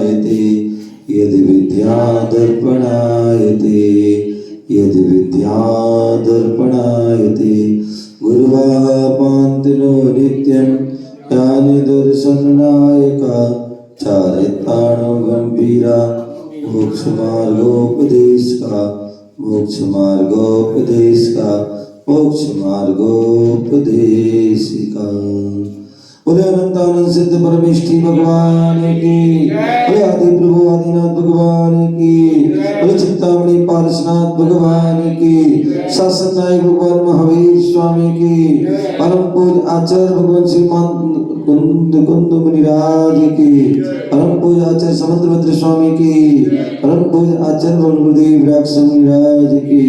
यदि विद्यादर्पणायते यदि विद्यादर्पणायते गुरुवाः पान्तिनो नित्यं ज्ञानि दर्शननायका चारित्राणो गंभीरा मोक्ष मार्गोपदेशिका। बोले अनंतानंद सिद्ध परमेष्ठी भगवान की, बोले आदि प्रभु आदिनाथ भगवान की, बोले चिंतामणि पारसनाथ भगवान की, शासन नायक भगवान महावीर स्वामी की, परम पूज्य आचार्य भगवान श्रीमान कुंद मुनिराज की, परम पूज्य आचार्य समुद्रभद्र स्वामी की, परम पूज्य आचार्य गुरुदेव व्यास मुनिराज की,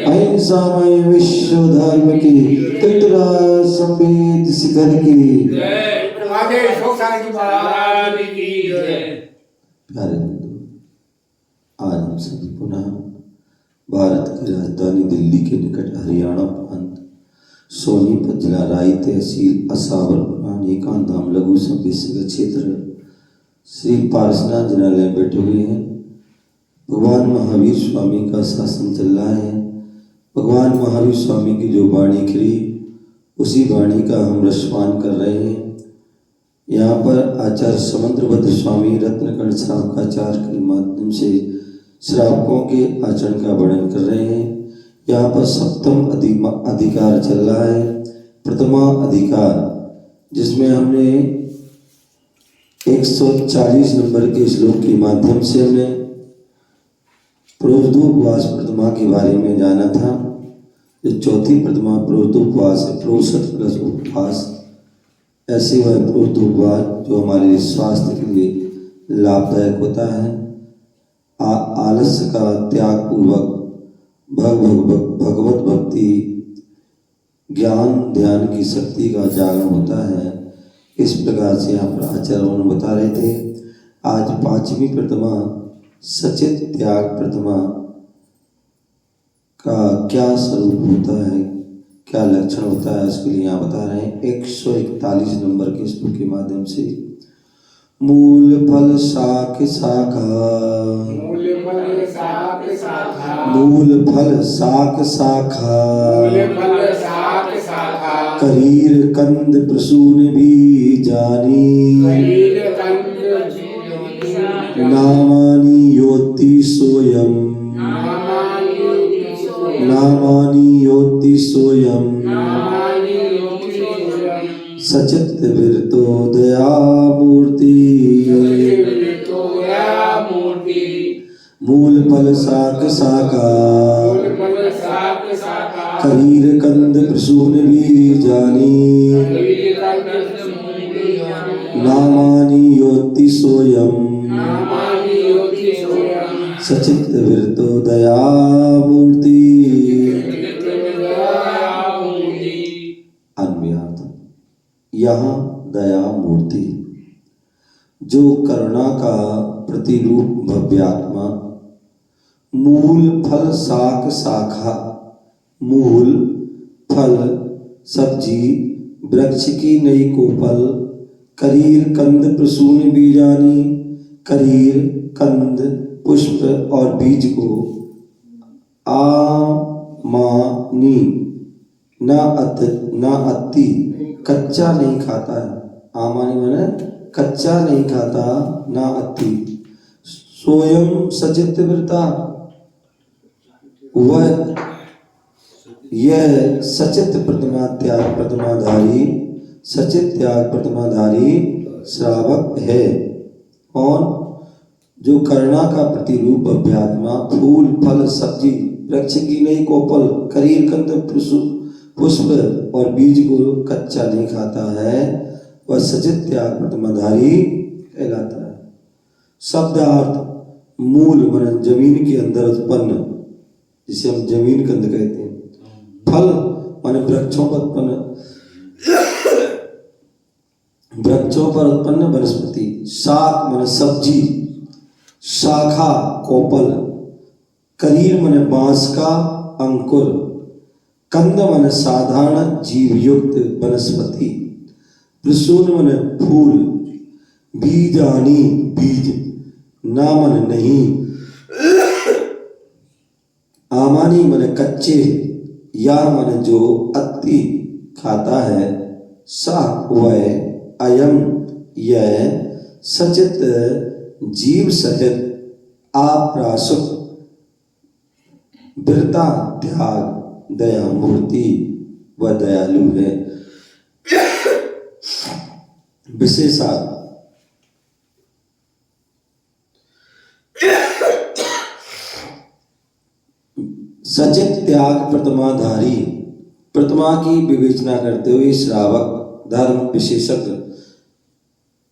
अहिंसामय विश्व धर्म की, तीर्थराज संवेद शिखर की। प्यारे बंधु, आज हम सभी पुनः भारत की राजधानी दिल्ली के निकट हरियाणा प्रांत सोनीपत जिला राई तहसील असावर पुराण एकांत धाम लघु संवेदक क्षेत्र श्री पारसनाथ जिनालय में बैठे हुए हैं। भगवान महावीर स्वामी का शासन चल रहा है। भगवान महावीर स्वामी की जो वाणी खिली उसी वाणी का हम रसपान कर रहे हैं। यहाँ पर आचार्य समुद्रभद्र स्वामी रत्नकंठ श्रावकाचार्य के माध्यम से श्रावकों के आचरण का वर्णन कर रहे हैं। यहाँ पर सप्तम अधिकार चल रहा है, प्रथमा अधिकार, जिसमें हमने 140 नंबर के श्लोक के माध्यम से हमने प्रोषदोपवास प्रतिमा के बारे में जाना था। जो चौथी प्रतिमा प्रोषदोपवास है, प्रोषद प्लस उपवास, ऐसे वह प्रोषदोपवास जो हमारे स्वास्थ्य के लिए लाभदायक होता है। आलस्य का त्याग पूर्वक भगवत भक्ति ज्ञान ध्यान की शक्ति का जागरण होता है। इस प्रकार से यहाँ पर आचार्य बता रहे थे। आज पांचवी प्रतिमा सचित त्याग प्रतिमा का क्या स्वरूप होता है, क्या लक्षण होता है, उसके लिए यहाँ बता रहे हैं 141 नंबर के श्लोक के माध्यम से। मूल फल शाख शाखा, मूल फल शाख शाखा, करीर कंद प्रसून भी जानी, नामानि योति सोयम, नामानि योति सोयम, सचित विरतो दया मूर्ति, मूल फल शाख शाखा, करीर कंद प्रसून भी जानी, नामानि योति सोयम, सचित विरतो दया मूर्ति। अन्वयार्थ, यहाँ दया मूर्ति जो करुणा का प्रतिरूप भव्यात्मा, मूल फल शाख शाखा, मूल फल सब्जी वृक्ष की नई कोपल, करीर कंद प्रसून बीजानी, करीर कंद पुष्प और बीज को आमानी न अति कच्चा नहीं खाता है। आमानी माने कच्चा नहीं खाता, ना अति। स्वयं सचित वृता, वह यह सचित प्रतिमा त्याग प्रतिमाधारी, सचित त्याग प्रतिमाधारी श्रावक है। और जो करुणा का प्रतिरूप अभ्यात्मा, फूल फल सब्जी वृक्ष की नई कोपल, करीर कंद पुष्प और बीज को कच्चा नहीं खाता है, वह सचित त्याग प्रतिमाधारी कहलाता है। शब्दार्थ, मूल मन जमीन के अंदर उत्पन्न, जिसे हम जमीन कंद कहते हैं। फल माने वृक्षों पर उत्पन्न, वृक्षों पर उत्पन्न वनस्पति। शाक माने सब्जी, शाखा कोपल। करीर माने बांस का अंकुर। कंद माने साधारण जीवयुक्त वनस्पति। प्रसून माने फूल। बीजानी बीज, ना मन नहीं। आमानी मन कच्चे, या मन जो अति खाता है, सा वह अयम यह सचित जीव सहित आप्रासुक बिरता त्याग दया मूर्ति व दयालु है। विशेषा सचित त्याग प्रतिमाधारी, प्रतिमा की विवेचना करते हुए श्रावक धर्म विशेषज्ञ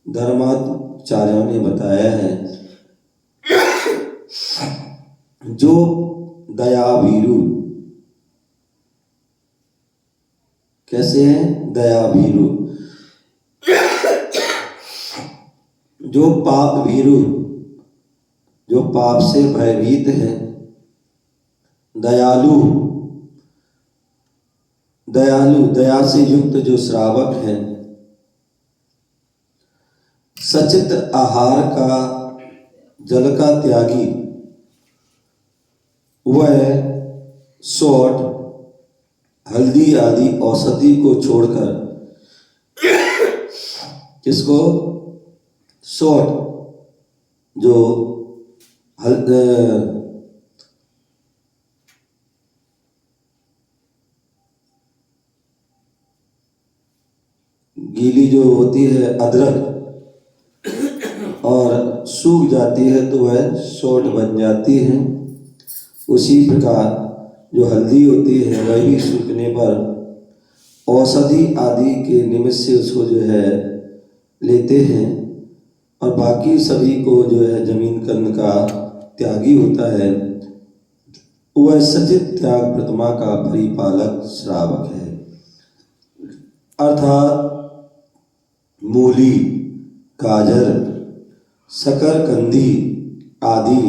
धर्माचार्यों ने बताया है जो दयाभीरु, कैसे है दयाभीरु, जो पाप भीरु, जो पाप से भयभीत है, दयालु, दयालु दया से युक्त जो श्रावक है, सचित आहार का जल का त्यागी, वह सोट हल्दी आदि औषधि को छोड़कर, किसको, सोट जो गीली जो होती है अदरक और सूख जाती है तो वह सोट बन जाती है, उसी प्रकार जो हल्दी होती है वह भी सूखने पर औषधि आदि के निमित्त से उसको जो है लेते हैं, और बाकी सभी को जो है जमीन कंद का त्यागी होता है, वह सचित त्याग प्रतिमा का परिपालक श्रावक है। अर्थात मूली, गाजर, शकरकंदी आदि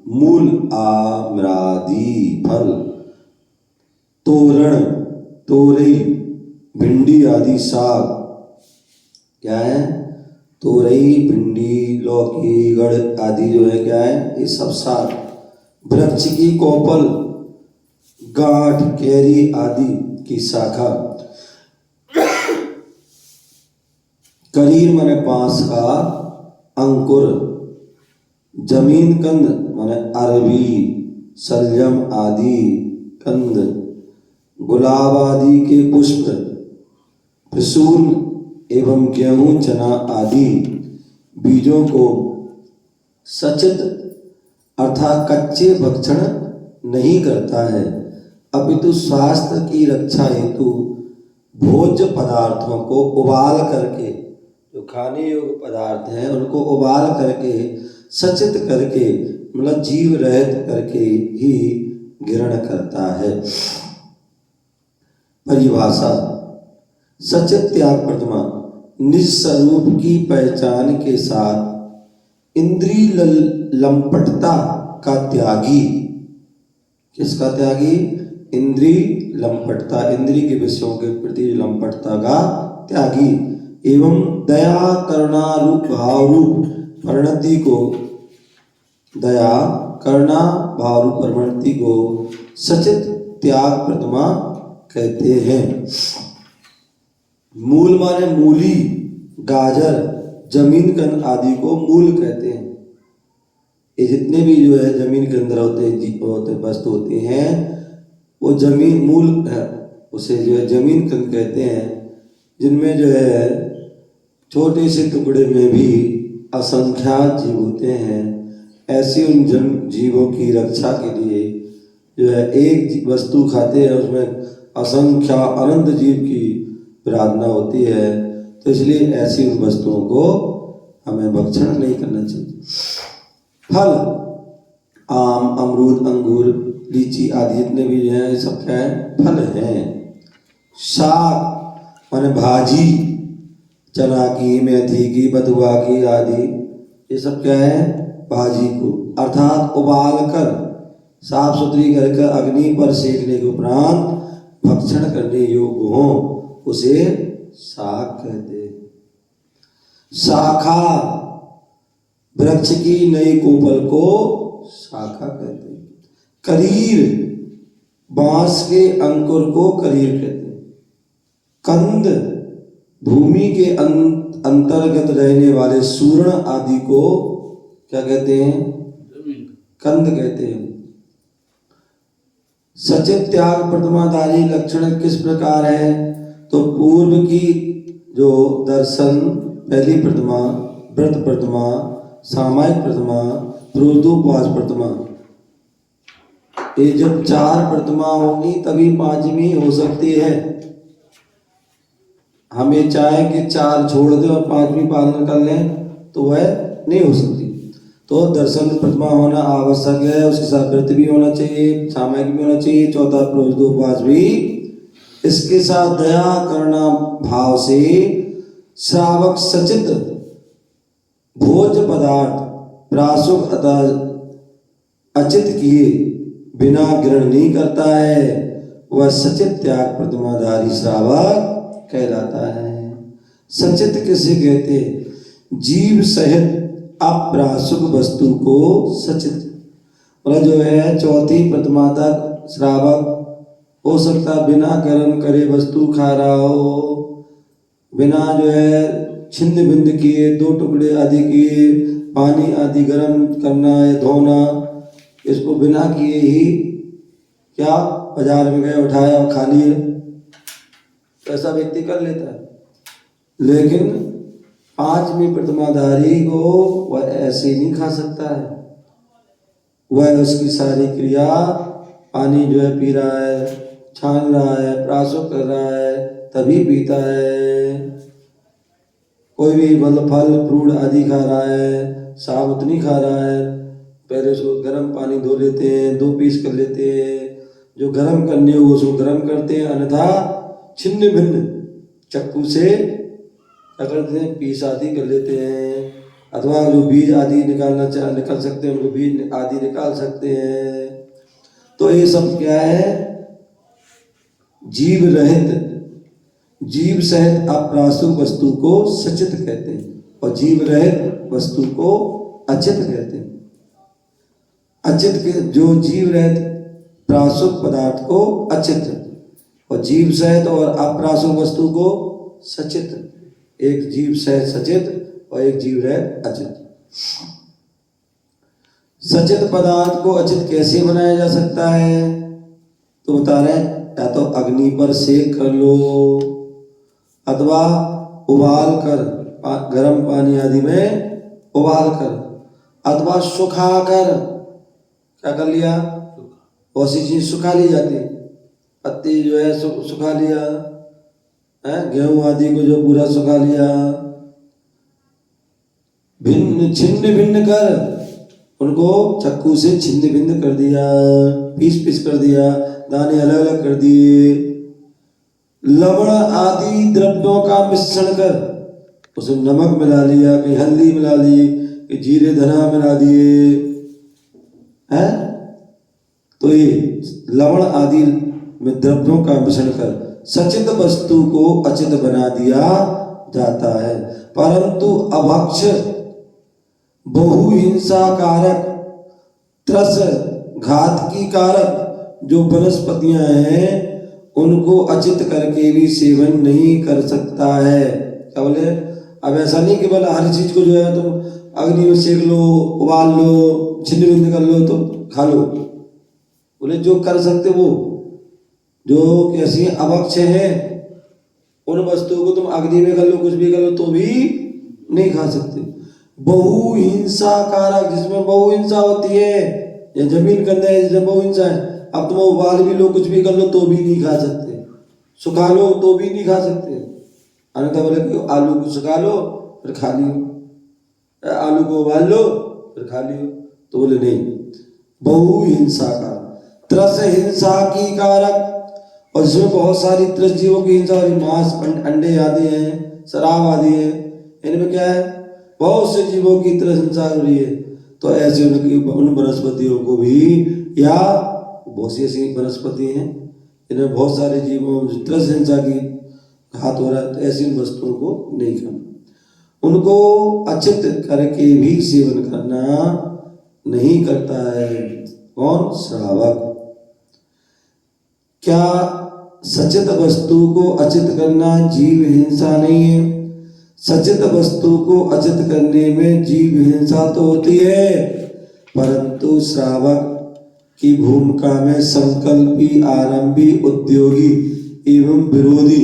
मूल आम्रादि फल, तोरण, तोरई, भिंडी आदि साग, क्या है, तोरई, भिंडी, लौकी, गड़ आदि जो है क्या है, ये सब साग, वृक्ष की कोपल, गांठ, कैरी आदि की शाखा, करीर माने बांस का अंकुर, जमीन कंद माने अरबी, सलजम आदि कंद, गुलाब आदि के पुष्प, प्रसून एवं गेहूं, चना आदि बीजों को सचित अर्थात कच्चे भक्षण नहीं करता है, अपितु स्वास्थ्य की रक्षा हेतु भोज्य पदार्थों को उबाल करके, जो खाने योग्य पदार्थ हैं उनको उबाल करके, सचित करके, मतलब जीव रहित करके ही ग्रहण करता है। परिभाषा, सचित त्याग प्रतिमा निज स्वरूप की पहचान के साथ इंद्रिय लंपटता का त्यागी, किसका त्यागी, इंद्रिय लंपटता, इंद्रिय के विषयों के प्रति लंपटता का त्यागी, एवं दया करुणा रूप भाव रूप परिणति को, दया करुणा भाव रूप परिणति को सचित त्याग प्रतिमा कहते हैं। मूल माने मूली, गाजर, जमीन कंद आदि को मूल कहते हैं। ये जितने भी जो है जमीन के अंदर होते वस्तु होते हैं वो जमीन मूल है, उसे जो है जमीन कंद कहते हैं, जिनमें जो है छोटे से टुकड़े में भी असंख्यात जीव होते हैं। ऐसी उन जीवों की रक्षा के लिए जो है एक वस्तु खाते हैं उसमें असंख्या अनंत जीव की प्रार्थना होती है, तो इसलिए ऐसी उन वस्तुओं को हमें भक्षण नहीं करना चाहिए। फल, आम, अमरूद, अंगूर, लीची आदि जितने भी हैं ये सब क्या है, फल हैं। शाक माने भाजी, चना की, मेथी की, बथुआ की आदि, ये सब क्या है, भाजी को अर्थात उबाल कर साफ सुथरी करके अग्नि पर सेकने के उपरांत भक्षण करने योग्य हो उसे शाक कहते हैं। शाखा, वृक्ष की नई कोपल को शाखा कहते हैं। करीर, बांस के अंकुर को करीर कहते हैं। कंद, भूमि के अंतर्गत रहने वाले सूर्ण आदि को क्या कहते हैं? कंद कहते हैं। सचित त्याग प्रतिमाधारी लक्षण किस प्रकार है? तो पूर्व की जो दर्शन, पहली प्रतिमा, व्रत प्रतिमा, सामायिक प्रतिमा, प्रोदोपवास प्रतिमा, ये जब 4 प्रतिमा होंगी तभी 5वीं हो सकती है। हम ये चाहे कि 4 छोड़ दें और 5वीं पालन कर लें तो वह नहीं हो सकती। तो दर्शन प्रतिमा होना आवश्यक है, उसके साथ व्रत भी होना चाहिए, सामायिक भी होना चाहिए, चौथा प्रोदोपवास भी। इसके साथ दया करना भाव से श्रावक सचित भोज पदार्थ प्रासुक अचित किए बिना ग्रहण नहीं करता है, वह सचित त्याग प्रतिमाधारी श्रावक कहलाता है। सचित किसे कहते हैं? जीव सहित अप्रासुक वस्तु को सचित, मतलब जो है चौथी प्रतिमा तक श्रावक हो सकता बिना गर्म करे वस्तु खा रहा हो, बिना जो है छिन्न भिन्न किए, 2 टुकड़े आदि किए, पानी आदि गर्म करना है, धोना, इसको बिना किए ही क्या बाजार में गए, उठाया और खा लिए, ऐसा व्यक्ति कर लेता है। लेकिन 5वीं प्रतिमाधारी को वह ऐसे नहीं खा सकता है। वह उसकी सारी क्रिया, पानी जो है पी रहा है, छान रहा है, प्रासुक कर रहा है, तभी पीता है। कोई भी मतलब फल फ्रूट आदि खा रहा है, साबुत नहीं खा रहा है, पहले उसको गर्म पानी धो लेते हैं, 2 पीस कर लेते हैं, जो गर्म करने हो उसको गर्म करते हैं, अन्यथा छिन्न भिन्न चक्कू से पकड़ते हैं, पीस आदि कर लेते हैं, अथवा जो बीज आदि निकल सकते हैं उनको बीज आदि निकाल सकते हैं। तो ये सब क्या है? जीव रहित, जीव सहित अप्रासुक वस्तु को सचित कहते हैं और जीव रहित वस्तु को अचित कहते हैं। अचित के जो जीव रहित प्रासुक पदार्थ को अचित और जीव सहित और अप्रासुक वस्तु को सचित। एक जीव सहित सचित और एक जीव रहित अचित। सचित पदार्थ को अचित कैसे बनाया जा सकता है? तो बता रहे हैं, या तो अग्नि पर सेक कर लो, अथवा उबाल कर गर्म पानी आदि में उबाल कर, अथवा सुखा कर, क्या कर लिया? बहुत सी चीज सुखा ली जाती है, पत्ती जो है सुखा लिया है, गेहूं आदि को जो पूरा सुखा लिया, भिन्न छिन्न भिन्न कर उनको चक्कू से छिन्न भिन्न कर दिया, पीस पीस कर दिया, दाने अलग अलग कर दिए, लवण आदि द्रव्यों का मिश्रण कर उसमें नमक मिला लिया, कहीं हल्दी मिला ली, कहीं जीरे धना मिला दिए हैं। तो ये लवण आदि में द्रव्यों का मिश्रण कर सचित वस्तु को अचित बना दिया जाता है। परंतु अभक्ष बहुहिंसा कारक त्रस घातकी कारक जो वनस्पतियां हैं उनको अचित करके भी सेवन नहीं कर सकता है। क्या बोले? अब ऐसा नहीं कि बोला हर चीज को जो है तुम अग्नि में सेक लो, उबाल लो, छिन्न भिन्न कर लो तो खा लो। बोले जो कर सकते वो, जो कैसी अभक्ष है उन वस्तुओं को तुम अग्नि में कर लो, कुछ भी कर लो तो भी नहीं खा सकते। बहुहिंसा कारक, जिसमें बहुहिंसा होती है, या जमीन के अंदर जिसमें बहुहिंसा है, अब तुम उबाल भी लो, कुछ भी कर लो तो भी नहीं खा सकते, सुखा लो तो भी नहीं खा सकते। अन्यथा बोले कि आलू को सुखा लो फिर खा लियो, आलू को उबाल लो फिर खा लियो, तो बोले नहीं। बहुहिंसा का त्रस हिंसा की कारक, और जिसमें बहुत सारी त्रस जीवों की हिंसा हो रही, मांस अंडे आदि हैं, शराब आदि है, इनमें क्या है? बहुत से जीवों की त्रस हिंसा हो रही है। तो ऐसे उन वनस्पतियों को भी, या बहुत सी ऐसी वनस्पति हैं इनमें बहुत सारे जीवों त्रस हिंसा की घात हो रहा है, तो ऐसी वस्तुओं को नहीं खाना। उनको अचित करके भी सेवन करना नहीं करता है। कौन? श्रावक। क्या सचित वस्तु को अचित करना जीव हिंसा नहीं है? सचित वस्तु को अचित करने में जीव हिंसा तो होती है, परंतु श्रावक की भूमिका में संकल्पी, आरंभी, उद्योगी एवं विरोधी,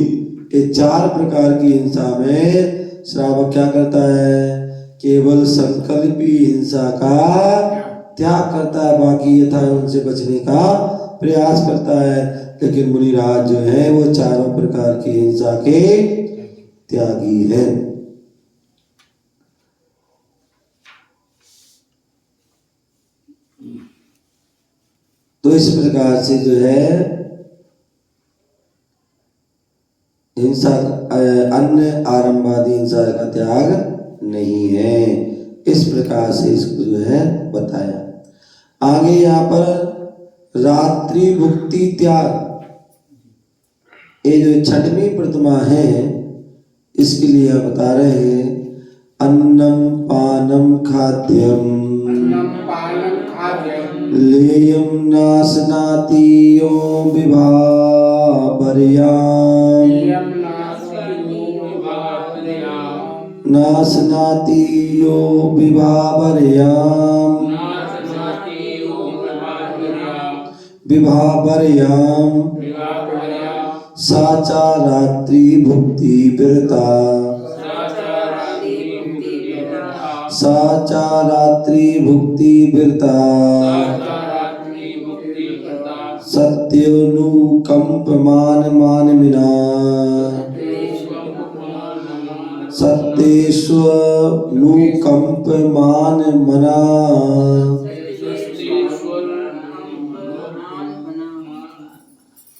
ये 4 प्रकार की हिंसा में श्रावक क्या करता है? केवल संकल्पी हिंसा का त्याग करता है, बाकी यथा उनसे बचने का प्रयास करता है। लेकिन मुनिराज जो है वो 4 प्रकार की हिंसा के त्यागी है। तो इस प्रकार से जो है हिंसा, अन्य आरंभादि हिंसा का त्याग नहीं है। इस प्रकार से इसको जो है बताया। आगे यहाँ पर रात्रि भुक्ति त्याग, ये जो 6वीं प्रतिमा है इसके लिए बता रहे हैं अन्नम पानम खाद्यम लेयम नासनाति यो विभावर्याम नासनाति यो विभावर्याम विभावर्याम साचा रात्रि भुक्ति विरता साचा रात्रि भुक्ति विरता सत्यनुकंप मान मिना सत्येष्वनुकंप मान मना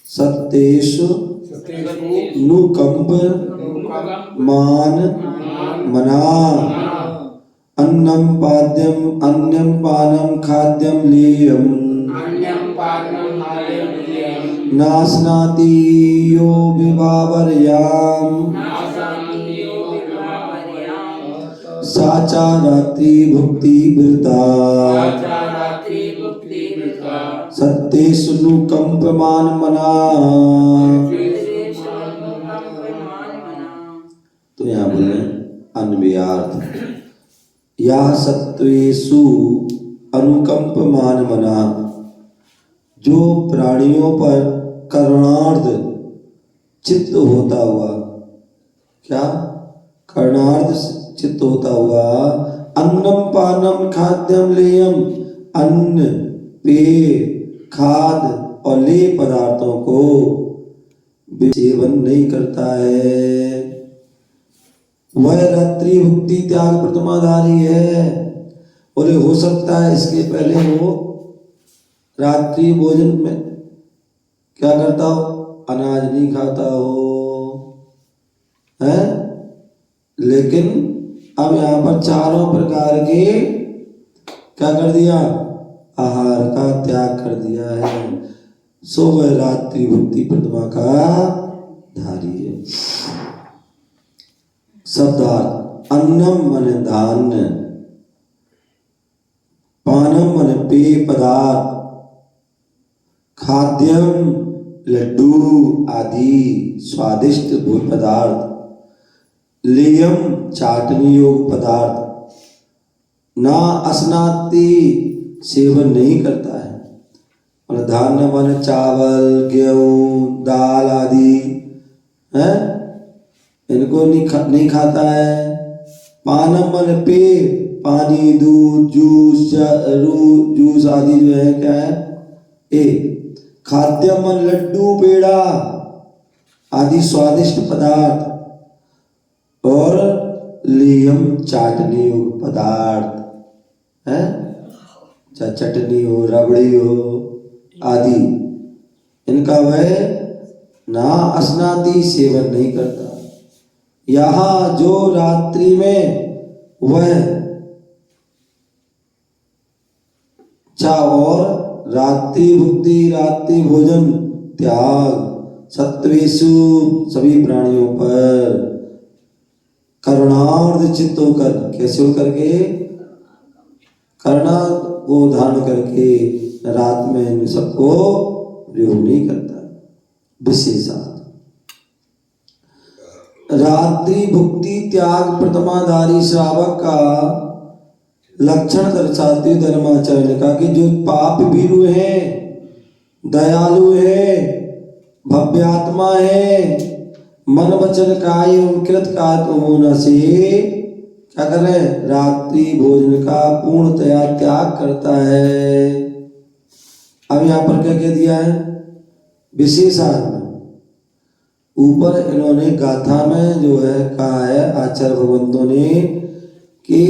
सत्येषु नुकंप मान मना अन्नम पाद्यम अन्यम पानम खाद्यम लेयम नासनाति यो विभावर्याम साचा रात्रि भुक्ति विरता सत्येषु नुकंप मान मना। तो यहाँ बोले अन्व्यार्थ या सत्वेषु अनुकंप मान मना, जो प्राणियों पर करुणार्ध चित्त होता हुआ, क्या? करुणार्ध चित्त होता हुआ अन्नम पानम खाद्यम लेयम, अन्न पेय खाद और लेय पदार्थों को सेवन नहीं करता है, वह रात्रि भुक्ति त्याग प्रतिमाधारी है। बोले हो सकता है इसके पहले वो रात्रि भोजन में क्या करता हो? अनाज नहीं खाता हो, है? लेकिन अब यहाँ पर 4 प्रकार के क्या कर दिया? आहार का त्याग कर दिया है। सो वह रात्रि भुक्ति प्रतिमा का धारी है। शब्दार्थ अन्नम मन धान्य, पानम मन पेय पदार्थ, खाद्यम लड्डू आदि स्वादिष्ट भोज्य पदार्थ, लेयम चाटनी योग पदार्थ, ना अस्नाति सेवन नहीं करता है। और धान्य मन चावल गेहूं दाल आदि है, इनको नहीं खाता है। पानम मन पेय, पानी दूध जूस आदि जो है क्या है? खाद्य मन लड्डू पेड़ा आदि स्वादिष्ट पदार्थ, और लेयम चाटनी योग पदार्थ है, चाहे चटनी हो रबड़ी हो आदि, इनका वह ना अस्नाति सेवन नहीं करता। यहाँ जो रात्रि में वह और रात्रि भुक्ति रात्रि भोजन त्याग सत्वेषु सभी प्राणियों पर, करुणार्ध चित्त होकर, कैसे होकर के, करुणा को धारण करके रात में इन सबको प्रयोग नहीं करता। विशेषार्थ रात्रि भुक्ति त्याग प्रथमाधारी श्रावक का लक्षण दर्शाते हुए धर्माचरण का कि जो पाप भीरु है, दयालु है, भव्यात्मा है, मन वचन काय एवं कृत होने से क्या कर रहे हैं, रात्रि भोजन का पूर्णतया त्याग करता है। अब यहाँ पर क्या कह दिया है, विशेषार्थ में ऊपर इन्होंने गाथा में जो है कहा है आचार्य भगवंतों ने कि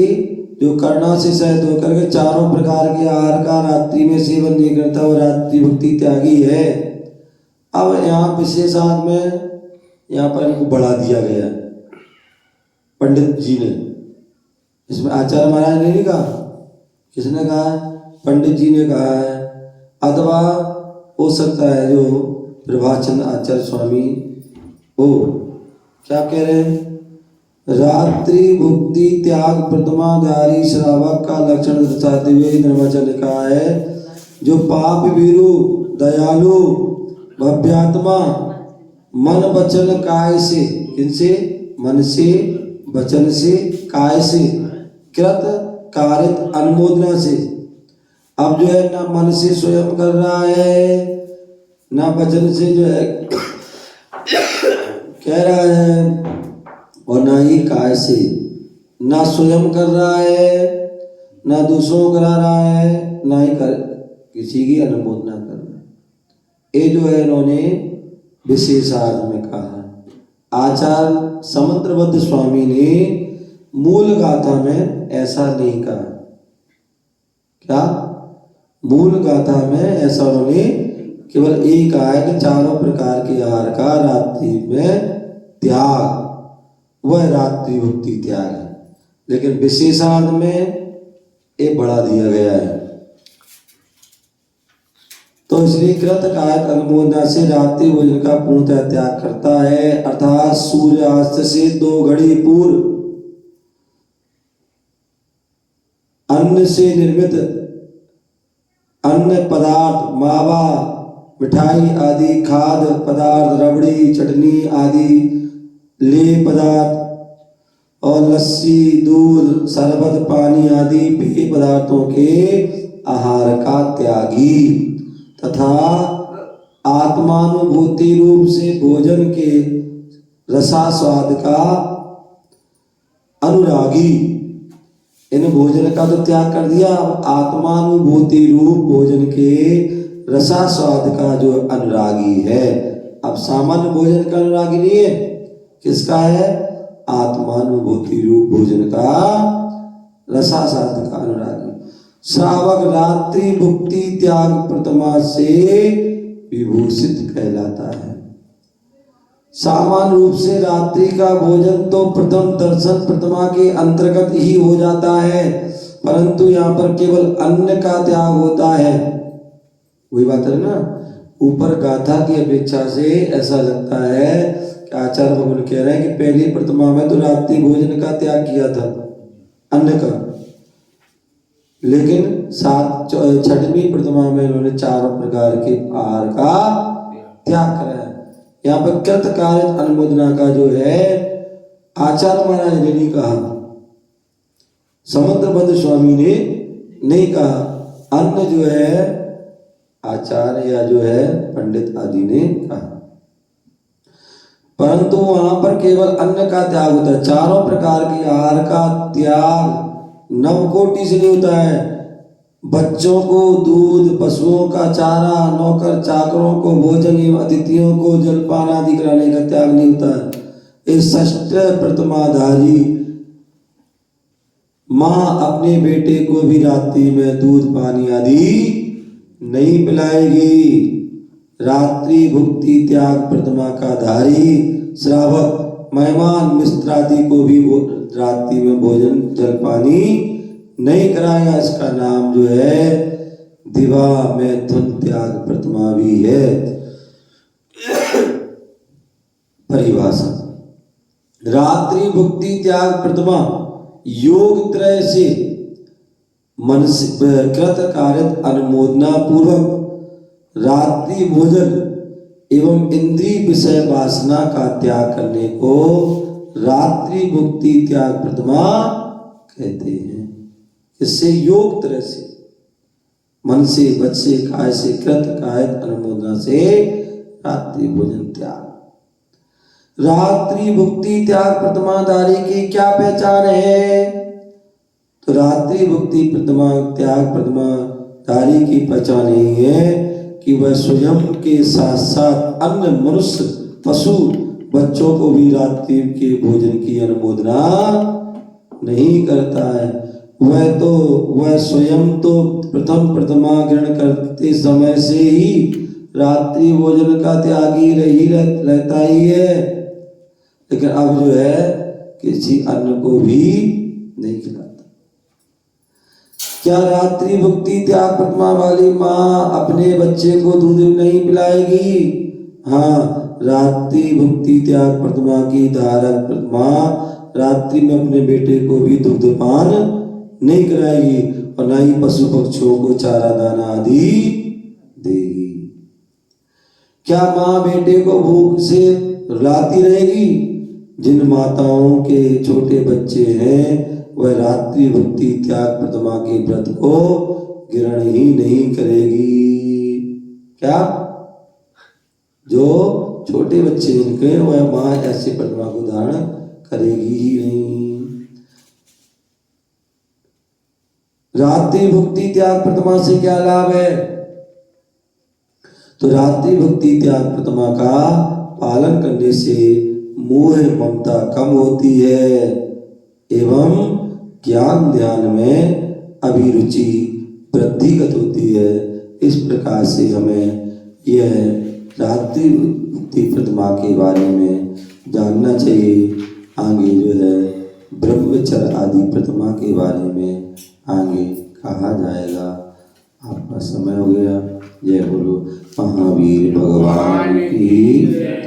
जो करुणा से सहित होकर के चारों प्रकार के आहार का रात्रि में सेवन नहीं करता वो रात्रि भुक्ति त्यागी है। अब यहाँ विशेषार्थ में यहाँ पर इनको बढ़ा दिया गया पंडित जी ने, इसमें आचार्य महाराज ने नहीं कहा, किसने कहा, पंडित जी ने कहा है, अथवा हो सकता है जो प्रभाचंद आचार्य स्वामी हो क्या कह रहे हैं, रात्रि भुक्ति त्याग प्रथमाधारी श्रावक का लक्षण दर्शाते हुए धर्माचार्य ने कहा है जो पाप भीरु, दयालु, भव्यात्मा, मन वचन काय से, किनसे, मन से, वचन से, काय से, कृत कारित अनुमोदना से। अब जो है ना मन से स्वयं कर रहा है, ना वचन से जो है कह रहा है, और ना ही काय से, ना स्वयं कर रहा है, ना दूसरों को करा रहा है, ना ही किसी की अनुमोदना कर रहा है। ये जो है इन्होंने विशेषार्थ में कहा। आचार्य समंत्रबद्ध स्वामी ने मूल गाथा में ऐसा नहीं कहा। क्या मूल गाथा में ऐसा उन्होंने केवल एक कहा है कि चारों प्रकार के आहार का रात्रि में त्याग, वह रात्रि भुक्ति त्याग है, लेकिन विशेषार्थ में ये बढ़ा दिया गया है। तो इसलिए कृत कायत अनुमोदना से रात्रि भोजन का पूर्णतः त्याग करता है, अर्थात सूर्यास्त से 2 घड़ी पूर्व अन्न से निर्मित अन्न पदार्थ, मावा, मिठाई आदि खाद्य पदार्थ, रबड़ी, चटनी आदि लेय पदार्थ और लस्सी, दूध, शरबत, पानी आदि पेय पदार्थों के आहार का त्यागी तथा आत्मानुभूति रूप से भोजन के रसास्वाद का अनुरागी, इन भोजन का तो त्याग कर दिया, अब आत्मानुभूति रूप भोजन के रसास्वाद का जो अनुरागी है, अब सामान्य भोजन का अनुरागी नहीं है, किसका है, आत्मानुभूति रूप भोजन का रसास्वाद का अनुरागी। श्रावक रात्रि भुक्ति त्याग प्रतिमा से विभूषित कहलाता है। सामान्य रूप से रात्रि का भोजन तो प्रथम दर्शन प्रतिमा के अंतर्गत ही हो जाता है, परंतु यहाँ पर केवल अन्न का त्याग होता है। वही बात है ना, ऊपर गाथा की अपेक्षा से ऐसा लगता है कि आचार्य भगवान कह रहे हैं कि पहली प्रतिमा में तो रात्रि भोजन का त्याग किया था, अन्न का, लेकिन छठवीं प्रतिमा में इन्होंने चारों प्रकार के आहार का त्याग करा है। यहाँ पर कृत कारित अनुमोदना का जो है आचार्य महाराज ने नहीं कहा, समंत्रबद्ध स्वामी ने नहीं कहा, अन्न जो है आचार्य या जो है पंडित आदि ने कहा, परंतु वहां पर केवल अन्न का त्याग होता है। चारों प्रकार के आहार का त्याग नवकोटि से नहीं होता है। बच्चों को दूध, पशुओं का चारा, नौकर चाकरों को भोजन एवं अतिथियों को जलपान आदि कराने का त्याग नहीं होता है। इस षष्ठ प्रतिमाधारी माँ अपने बेटे को भी रात्रि में दूध पानी आदि नहीं पिलाएगी। रात्रि भुक्ति त्याग प्रतिमा का धारी श्रावक मेहमान मित्र आदि को भी रात्रि में भोजन जल पानी नहीं कराएगा। इसका नाम जो है दिवा मैथुन त्याग प्रतिमा भी है। परिभाषा रात्रि भुक्ति त्याग प्रतिमा योग त्रय से मन से कृत कार्य अनुमोदना पूर्वक रात्रि भोजन एवं इंद्रिय विषय वासना का त्याग करने को रात्रि भुक्ति त्याग प्रतिमा कहते हैं। इससे योग तरह से मन से वच से काय से कृत कायत अनुमोदना से रात्रि भोजन त्याग। रात्रि भुक्ति त्याग प्रतिमाधारी की क्या पहचान है? तो रात्रि भुक्ति प्रतिमा त्याग प्रतिमाधारी की पहचान यही है कि वह स्वयं के साथ साथ अन्य मनुष्य पशु बच्चों को भी रात्रि के भोजन की अनुमोदना नहीं करता है। वह स्वयं तो प्रथम प्रतिमा ग्रहण करते समय से ही रात्रि भोजन का त्यागी रहता ही है, लेकिन अब जो है किसी अन्य को भी नहीं खिलाता। क्या रात्रि भुक्ति त्याग प्रतिमा वाली माँ अपने बच्चे को दूध नहीं पिलाएगी? हाँ, रात्रि भुक्ति त्याग प्रतिमा की धारक प्रतिमा रात्रि में अपने बेटे को भी दुग्धपान नहीं कराएगी और न ही पशु पक्षियों को चारा दाना आदि देगी। क्या माँ बेटे को भूख से रुलाती रहेगी? जिन माताओं के छोटे बच्चे हैं वह रात्रि भुक्ति त्याग प्रतिमा के व्रत को ग्रहण ही नहीं करेगी। क्या? जो छोटे बच्चे जिनके वह माँ ऐसे प्रतिमा को धारण करेगी ही नहीं। रात्रि भुक्ति त्याग प्रतिमा से क्या लाभ है? तो रात्रि भुक्ति त्याग प्रतिमा का पालन करने से मोह ममता कम होती है एवं ज्ञान ध्यान में अभिरुचि वृद्धिगत होती है। इस प्रकार से हमें यह रात्रि भुक्ति प्रतिमा के बारे में जानना चाहिए। आगे जो है ब्रह्मचर्य आदि प्रतिमा के बारे में आगे कहा जाएगा। आपका समय हो गया। जय बोलो महावीर भगवान की।